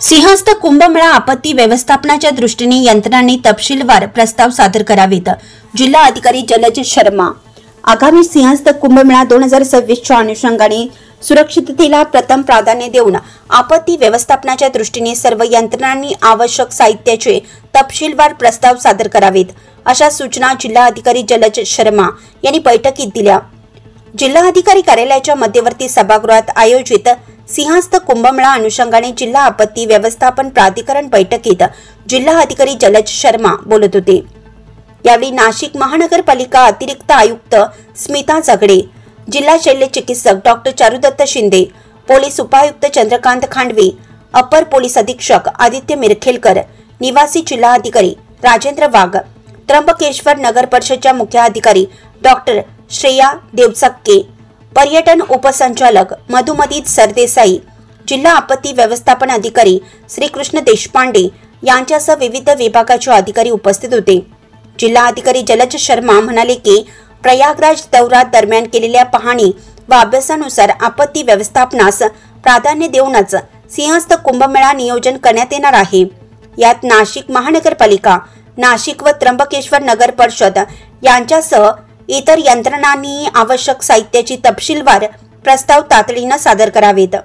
सिंहस्थ कुंभमेळा आपत्ती व्यवस्थापनाच्या दृष्टीने यंत्रणांनी तपशीलवार प्रस्ताव सादर करावेत। जिल्हा अधिकारी जलज शर्मा। आगामी सिंहस्थ कुंभमेळा 2026च्या अनुषंगाने सुरक्षिततेला प्रथम प्राधान्य देऊन आपत्ती व्यवस्थापनाच्या दृष्टीने सर्व यंत्रणांनी आवश्यक साहित्याचे तपशीलवार प्रस्ताव सादर करावेत, अशा सूचना जिल्हा अधिकारी जलज शर्मा यांनी बैठकीत दिल्या। जिल्हा अधिकारी कार्यालयाच्या मध्यवर्ती सभागृहात आयोजित सिंहस्थ कुंभमेळा अनुषंगाने जिल्हा आपत्ती व्यवस्थापन प्राधिकरण बैठकीत जिल्हा अधिकारी जलज शर्मा बोलत होते। यावेळी नाशिक महानगरपालिका अतिरिक्त आयुक्त स्मिता जगडे, जिल्हा शल्य चिकित्सक डॉक्टर चारुदत्त शिंदे, पोलीस उपायुक्त चंद्रकांत खांडवे, अपर पोलीस अधीक्षक आदित्य मिरखेलकर, निवासी जिल्हा अधिकारी राजेंद्र वाघ, त्र्यंबकेश्वर नगर परिषदच्या मुख्य अधिकारी डॉक्टर श्रेया देवचक्के, पर्यटन उपसंचालक मधुमती सरदेसाई, जिल्हा आपत्ती व्यवस्थापन अधिकारी श्रीकृष्ण देशपांडे यांच्यासह विविध विभागाचे अधिकारी उपस्थित होते। जिल्हा अधिकारी जलज शर्मा म्हणाले की प्रयागराज दौरा दरम्यान केलेल्या पाहणी व अभ्यासानुसार आपत्ती व्यवस्थापनास प्राधान्य देऊनच सिंहस्थ कुंभमेळा नियोजन करण्यात येणार आहे। यात नाशिक महानगरपालिका, नाशिक व त्र्यंबकेश्वर नगर परिषद यांच्यासह इतर यंत्रणांनी आवश्यक साहित्याची तपशीलवार प्रस्ताव तातडीने सादर करावेत।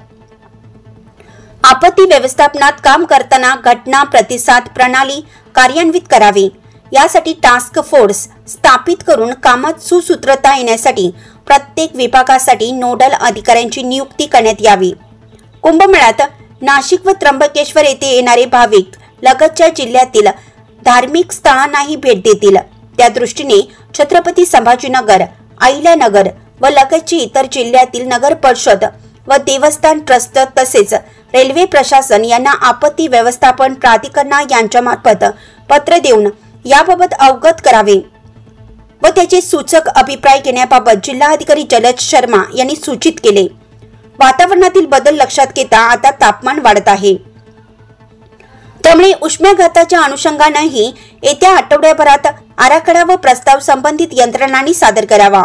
आपत्ती व्यवस्थापनात काम करताना घटना प्रतिसाद प्रणाली कार्यान्वित करावी, यासाठी टास्क फोर्स स्थापित करून कामात सुसूत्रता येण्यासाठी प्रत्येक विभागासाठी नोडल अधिकाऱ्यांची नियुक्ती करण्यात यावी। कुंभमेळ्यात नाशिक व त्र्यंबकेश्वर येथे येणारे भाविक लगतच्या जिल्ह्यातील धार्मिक स्थळांनाही भेट देतील, त्या दृष्टीने छत्रपती संभाजीनगर, अहिल्यानगर व लगतची इतर जिल्ह्यातील नगर परिषद व देवस्थान ट्रस्ट तसेच रेल्वे प्रशासन यांना आपत्ती व्यवस्थापन प्राधिकरणा यांच्यामार्फत पत्र देऊन याबाबत अवगत करावे व त्याचे सूचक अभिप्राय घेण्याबाबत जिल्हाधिकारी जलज शर्मा यांनी सूचित केले। वातावरणातील बदल लक्षात घेता आता तापमान वाढत आहे, त्यामुळे उष्माघाताच्या अनुषंगानेही येत्या आठवड्याभरात आराखडा व प्रस्ताव संबंधित यंत्रणांनी सादर करावा।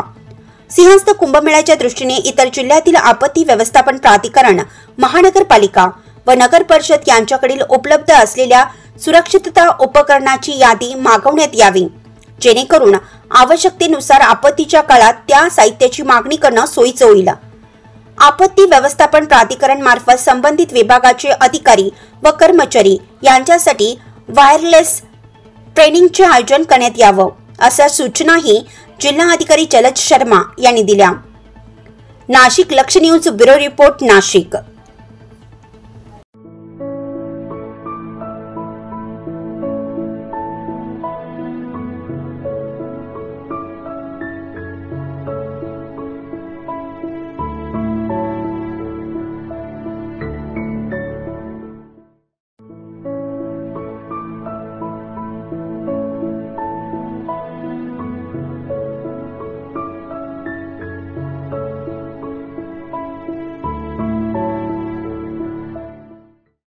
सिंहस्थ कुंभमेळ्याच्या दृष्टीने इतर जिल्ह्यातील आपत्ती व्यवस्थापन प्राधिकरण, महानगरपालिका व नगर परिषद यांच्याकडील उपलब्ध असलेल्या सुरक्षितता उपकरणाची यादी मागवण्यात यावी, जेणेकरून आवश्यकतेनुसार आपत्तीच्या काळात त्या साहित्याची मागणी करणं सोयीचं होईल। आपत्ती व्यवस्थापन प्राधिकरण मार्फत संबंधित विभागाचे अधिकारी व कर्मचारी यांच्यासाठी वायरलेस ट्रेनिंगचे आयोजन करण्यात यावं, अशा सूचनाही जिल्हा अधिकारी जलज शर्मा यांनी दिल्या। नाशिक लक्ष न्यूज ब्युरो रिपोर्ट, नाशिक।